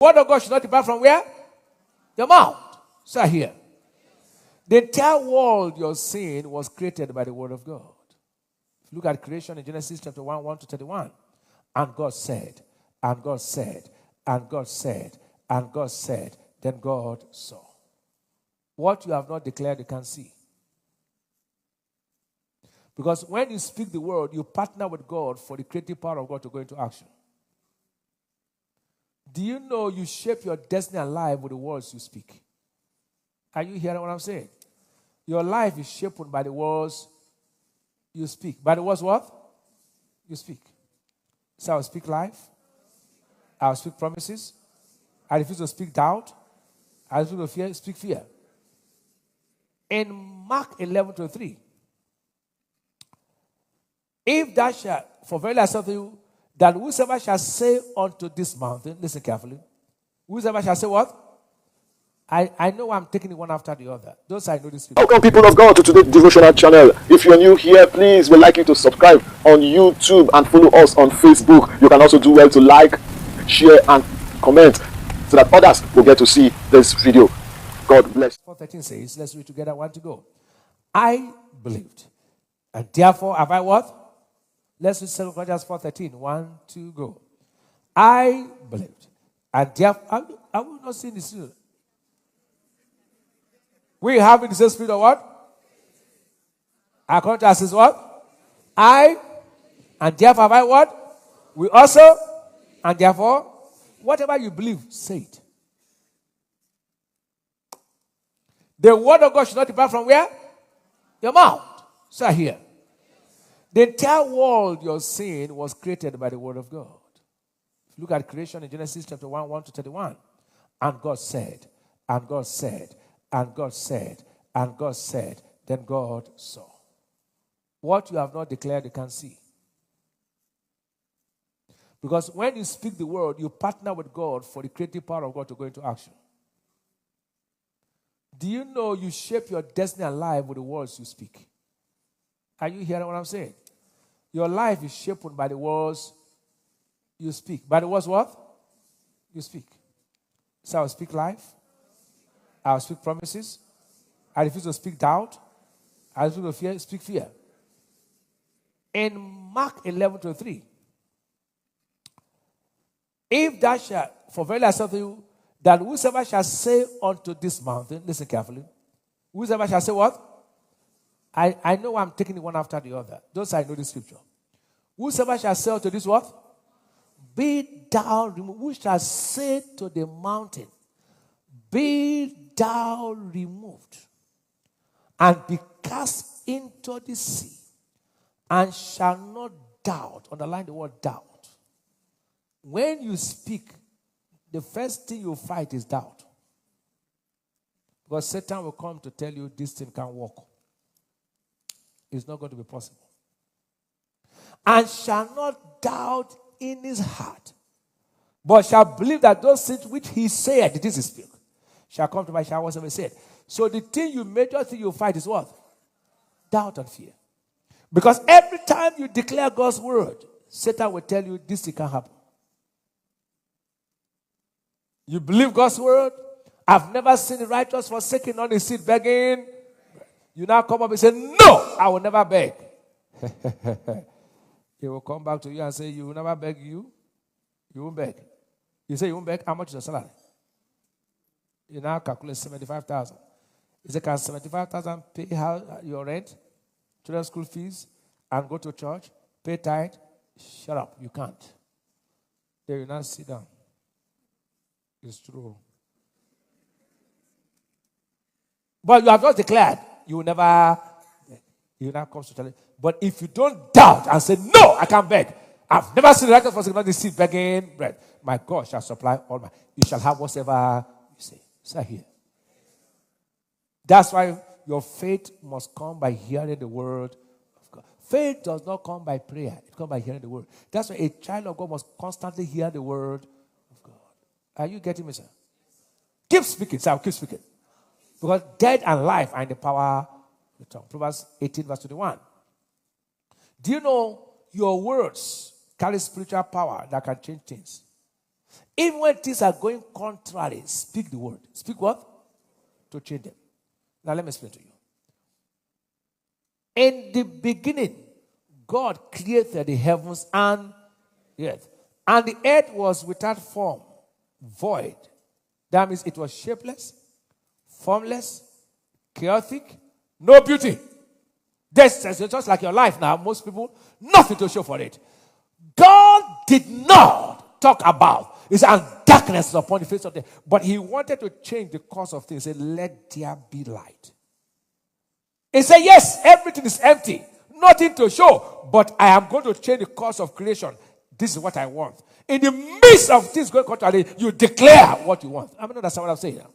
Word of God should not depart from where? Your mouth. So here. The entire world you're seeing was created by the word of God. If you look at creation in Genesis chapter 1, 1 to 31. And God said, and God said, and God said, and God said, then God saw. What you have not declared, you can't see. Because when you speak the word, you partner with God for the creative power of God to go into action. Do you know you shape your destiny and life with the words you speak? Are you hearing what I'm saying? Your life is shaped by the words you speak. By the words what? You speak. So I'll speak life. I'll speak promises. I refuse to speak doubt. I refuse to speak fear. In Mark 11:23, if thou shalt, for verily I say unto you, that whosoever shall say unto this mountain, listen carefully, whosoever shall say what? I know I'm taking it one after the other. Those I know this. Welcome, people of God, to Today Devotional channel. If you're new here, please, we'd like you to subscribe on YouTube and follow us on Facebook. You can also do well to like, share, and comment so that others will get to see this video. God bless. 4:13 says, let's read together. 1 to go. I believed, and therefore have I what? Let's read 2 Corinthians 4:13. 1 to go. I believed, and therefore I will not see this. We have in the same spirit of what? Our contrast is what? I, and therefore have I what? We also, and therefore, whatever you believe, say it. The word of God should not depart from where? Your mouth. So here. The entire world you're seeing was created by the word of God. If you look at creation in Genesis chapter 1, 1 to 31. And God said, and God said, and God said, and God said, then God saw. What you have not declared, you can't see. Because when you speak the word, you partner with God for the creative power of God to go into action. Do you know you shape your destiny and life with the words you speak? Are you hearing what I'm saying? Your life is shaped by the words you speak. By the words what? You speak. So I'll speak life. I'll speak promises. I refuse to speak doubt. I refuse to speak fear. In Mark 11:23, if thou shalt, for verily I say unto you, that whosoever shall say unto this mountain, listen carefully, whosoever shall say what? I know I'm taking it one after the other. Those I know the scripture. Whosoever shall say unto this what? Be thou removed. Who shall say to the mountain, be thou removed, and be cast into the sea, and shall not doubt. Underline the word doubt. When you speak, the first thing you fight is doubt. Because Satan will come to tell you this thing can't work. It's not going to be possible. And shall not doubt in his heart, but shall believe that those things which he said, this is speak, shall come to pass, shall whatsoever he said. So the major thing you fight is what? Doubt and fear. Because every time you declare God's word, Satan will tell you this thing can't happen. You believe God's word. I've never seen the righteous forsaken on his seed begging. You now come up and say, no, I will never beg. He will come back to you and say, you will never beg you. You won't beg. You say you won't beg. How much is your salary? You now calculate 75,000. He said, can 75,000 pay your rent, children's school fees, and go to church, pay tithe? Shut up. You can't. Then you now sit down. It's true. But you have not declared. You will never. You now come to tell you. But if you don't doubt and say, no, I can't beg. I've never seen the righteous forsaken on the seed begging bread. My God shall supply all my. You shall have whatever you say. Say here. That's why your faith must come by hearing the word of God. Faith does not come by prayer. It comes by hearing the word. That's why a child of God must constantly hear the word of God. Are you getting me, sir? Keep speaking, sir. Keep speaking. Because death and life are in the power of the tongue. Proverbs 18 verse 21. Do you know your words carry spiritual power that can change things? Even when things are going contrary, speak the word. Speak what? To change them. Now let me explain to you. In the beginning, God created the heavens and the earth. And the earth was without form, void. That means it was shapeless, formless, chaotic, no beauty. That's just like your life now. Most people, nothing to show for it. God did not talk about his darkness upon the face of the earth, but he wanted to change the course of things. He said, let there be light. He said, yes, everything is empty, nothing to show, but I am going to change the course of creation. This is what I want. In the midst of things going contrary, you declare what you want. I mean, understand what I'm saying now?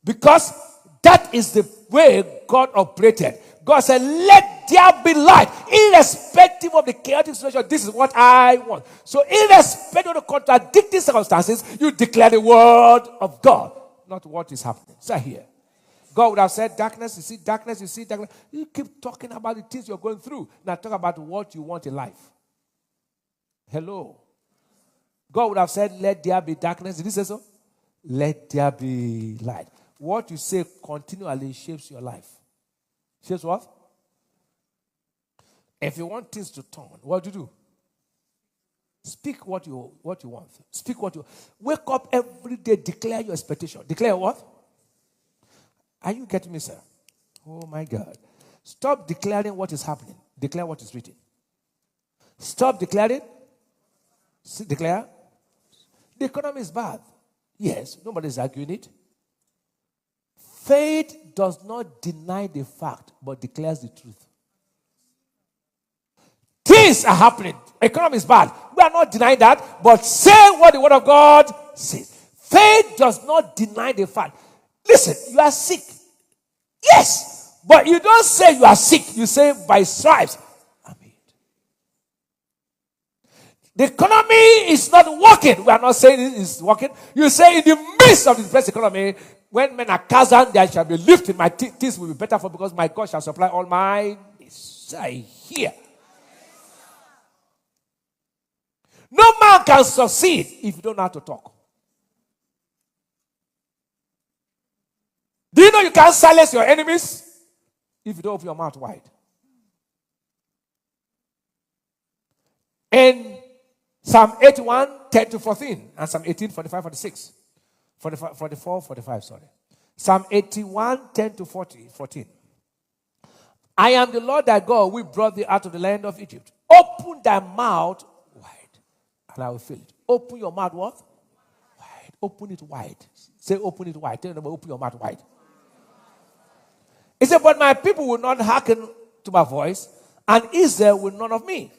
Because that is the way God operated. God said, let there be light. Irrespective of the chaotic situation, this is what I want. So irrespective of the contradicting circumstances, you declare the word of God, not what is happening. So here, God would have said, darkness, you see darkness, you see darkness. You keep talking about the things you're going through. Now talk about what you want in life. Hello. God would have said, let there be darkness. Did he say so? Let there be light. What you say continually shapes your life. Shapes what? If you want things to turn, what do you do? Speak what you want. Speak what you wake up every day, declare your expectation. Declare what? Are you getting me, sir? Oh my God. Stop declaring what is happening. Declare what is written. Stop declaring. Declare. The economy is bad. Yes, nobody's arguing it. Faith does not deny the fact, but declares the truth. Things are happening. Economy is bad. We are not denying that, but say what the word of God says. Faith does not deny the fact. Listen, you are sick. Yes, but you don't say you are sick. You say by stripes. The economy is not working. We are not saying it is working. You say in the midst of the depressed economy, when men are cast down, there shall be lifted. My things will be better for because my God shall supply all my needs. I hear. No man can succeed if you don't know how to talk. Do you know you can't silence your enemies if you don't open your mouth wide? In Psalm 81, 10 to 14, and Psalm 18, 45, 46. 44, 45, sorry. Psalm 81, 10 to 14. I am the Lord thy God, we brought thee out of the land of Egypt. Open thy mouth wide, and I will fill it. Open your mouth what? Wide. Open it wide. Say open it wide. Tell them open your mouth wide. He said, but my people will not hearken to my voice, and Israel will none of me.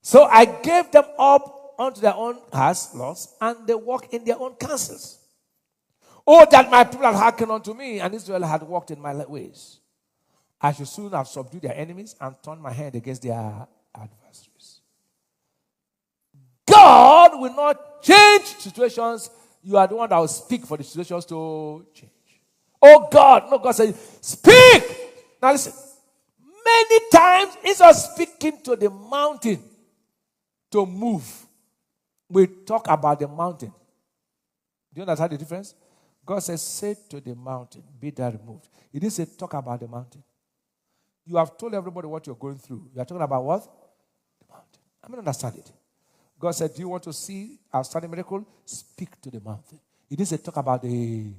So I gave them up unto their own hearts, laws, and they walk in their own counsels. Oh, that my people had hearkened unto me, and Israel had walked in my ways. I should soon have subdued their enemies and turned my hand against their adversaries. God will not change situations. You are the one that will speak for the situations to change. Oh God, no, God says, speak. Now listen, many times instead of speaking to the mountain to move, we talk about the mountain. Do you understand the difference? God says, say to the mountain, be thou removed. He didn't say talk about the mountain. You have told everybody what you're going through. You are talking about what? The mountain. I mean, understand it. God said, do you want to see outstanding miracle? Speak to the mountain. He didn't say talk about the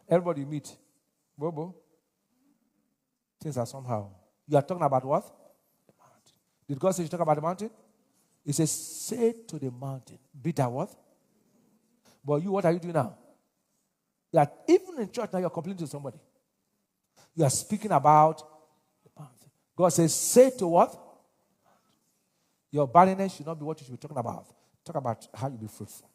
everybody you meet. Bobo. Things are somehow. You are talking about what? The mountain. Did God say you talk about the mountain? He says, say to the mountain, be thou what? But you, what are you doing now? You are, even in church now, you're complaining to somebody. You are speaking about the mountain. God says, say to what? Your barrenness should not be what you should be talking about. Talk about how you be fruitful.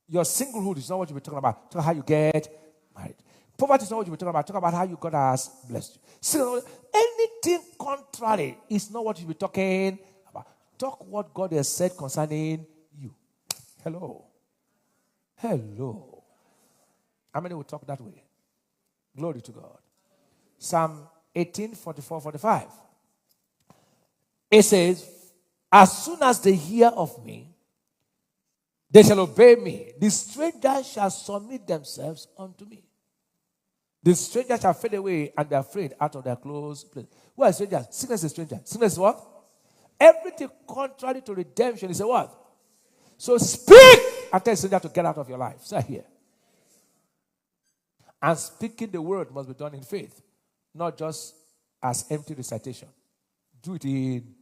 Your singlehood is not what you be talking about. Talk about how you get married. Poverty is not what you be talking about. Talk about how you God has blessed you. So anything contrary is not what you be talking about. Talk what God has said concerning you. Hello. Hello. How many will talk that way? Glory to God. Psalm 18, 44, 45. It says, as soon as they hear of me, They shall obey me. The strangers shall submit themselves unto me. The strangers shall fade away and be afraid out of their close place. Who are strangers? Sickness is stranger. Sickness is what? Everything contrary to redemption is a what? So speak and tell a stranger to get out of your life. Say here. And speaking the word must be done in faith, not just as empty recitation. Do it in.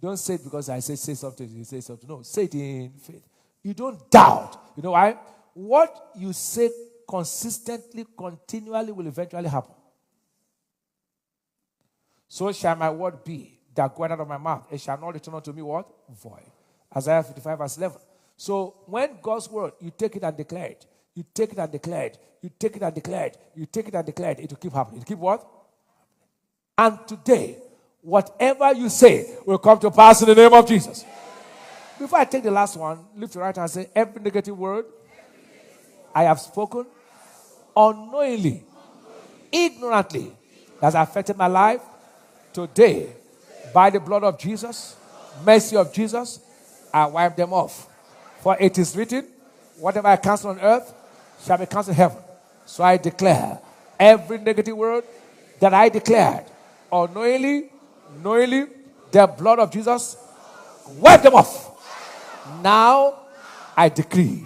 Don't say it because I say something, you say something. No, say it in faith. You don't doubt. You know why? What you say consistently, continually will eventually happen. So shall my word be that goeth out of my mouth. It shall not return unto me what? Void. Isaiah 55 verse 11. So when God's word, you take it and declare it. You take it and declare it. You take it and declare it. You take it and declare it. It will keep happening. It will keep what? And today, whatever you say will come to pass in the name of Jesus. Before I take the last one, lift your right hand and say, every negative word I have spoken unknowingly, ignorantly, that has affected my life, today, by the blood of Jesus, mercy of Jesus, I wipe them off. For it is written, whatever I cancel on earth shall be cancelled in heaven. So I declare every negative word that I declared unknowingly, knowingly, the blood of Jesus, wipe them off. Now I decree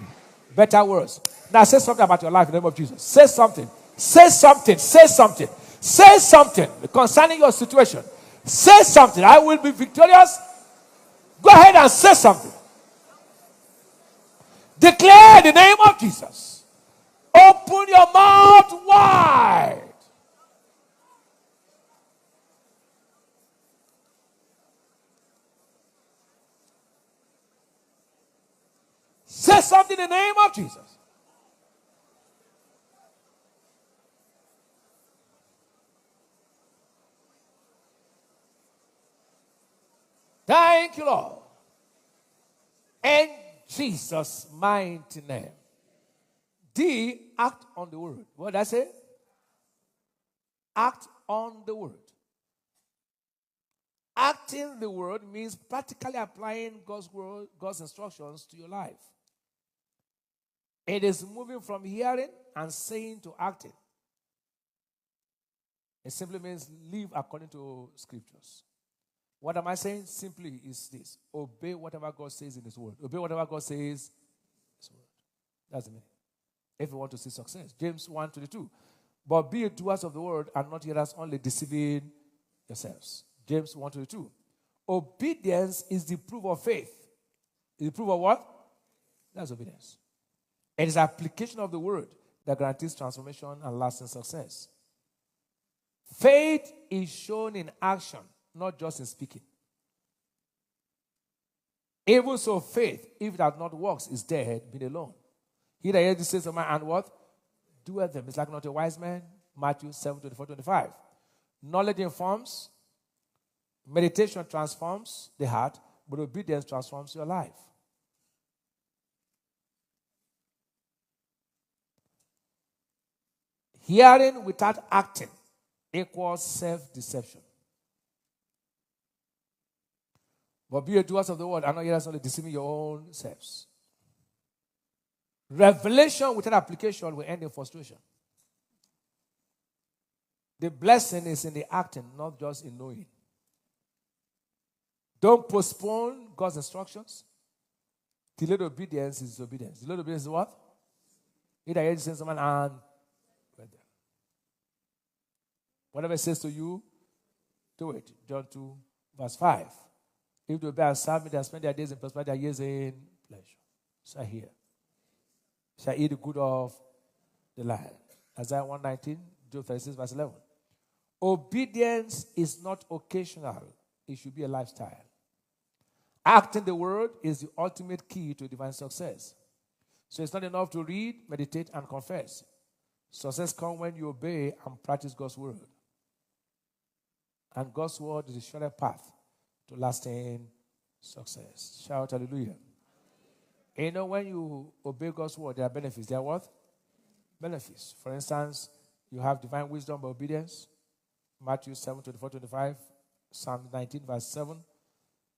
better words. Now say something about your life in the name of Jesus. Say something. Say something. Say something. Say something concerning your situation. Say something. I will be victorious. Go ahead and say something. Declare the name of Jesus. Open your mouth wide. Say something in the name of Jesus. Thank you, Lord. In Jesus' mighty name. D, act on the word. What did I say? Act on the word. Acting the word means practically applying God's word, God's instructions to your life. It is moving from hearing and saying to acting. It simply means live according to scriptures. What am I saying? Simply is this. Obey whatever God says in his word. Obey whatever God says in his word. That's the meaning. If you want to see success. James 1:22. But be doers of the word and not hearers only, deceiving yourselves. James 1:22. Obedience is the proof of faith. Is the proof of what? That's obedience. It is application of the word that guarantees transformation and lasting success. Faith is shown in action, not just in speaking. Even so, faith, if it has not works, is dead, being alone. He that hears the says of man and what? Doeth them. It's like not a wise man. Matthew 7:24-25. Knowledge informs, meditation transforms the heart, but obedience transforms your life. Hearing without acting equals self-deception. But be a doers of the word and not hearers only, deceiving your own selves. Revelation without application will end in frustration. The blessing is in the acting, not just in knowing. Don't postpone God's instructions. Delayed obedience is disobedience. Delayed obedience is what? Either hear the someone and whatever it says to you, do it. John 2:5. If they obey and serve me, they spend their days in prosperity, their years in pleasure. So here. Shall eat the good of the land. Isaiah 1:19, Job 36:11. Obedience is not occasional. It should be a lifestyle. Acting the word is the ultimate key to divine success. So it's not enough to read, meditate, and confess. Success comes when you obey and practice God's word. And God's word is the surest path to lasting success. Shout hallelujah. And you know, when you obey God's word, there are benefits. There are what? Benefits. For instance, you have divine wisdom by obedience. Matthew 7:24-25. Psalm 19:7.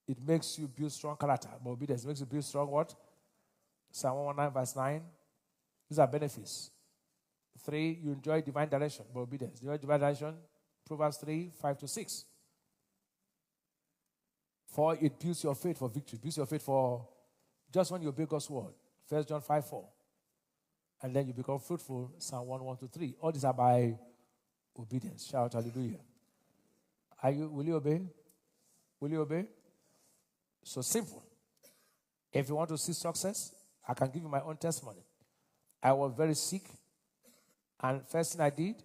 It makes you build strong character by obedience. It makes you build strong what? Psalm 119 verse 9. These are benefits. 3, you enjoy divine direction by obedience. You enjoy divine direction. Proverbs 3, 5 to 6. 4, it builds your faith for victory. Builds your faith for just when you obey God's word. 1 John 5, 4. And then you become fruitful. Psalm 1 to 3. All these are by obedience. Shout hallelujah. Will you obey? Will you obey? So simple. If you want to see success, I can give you my own testimony. I was very sick, and first thing I did,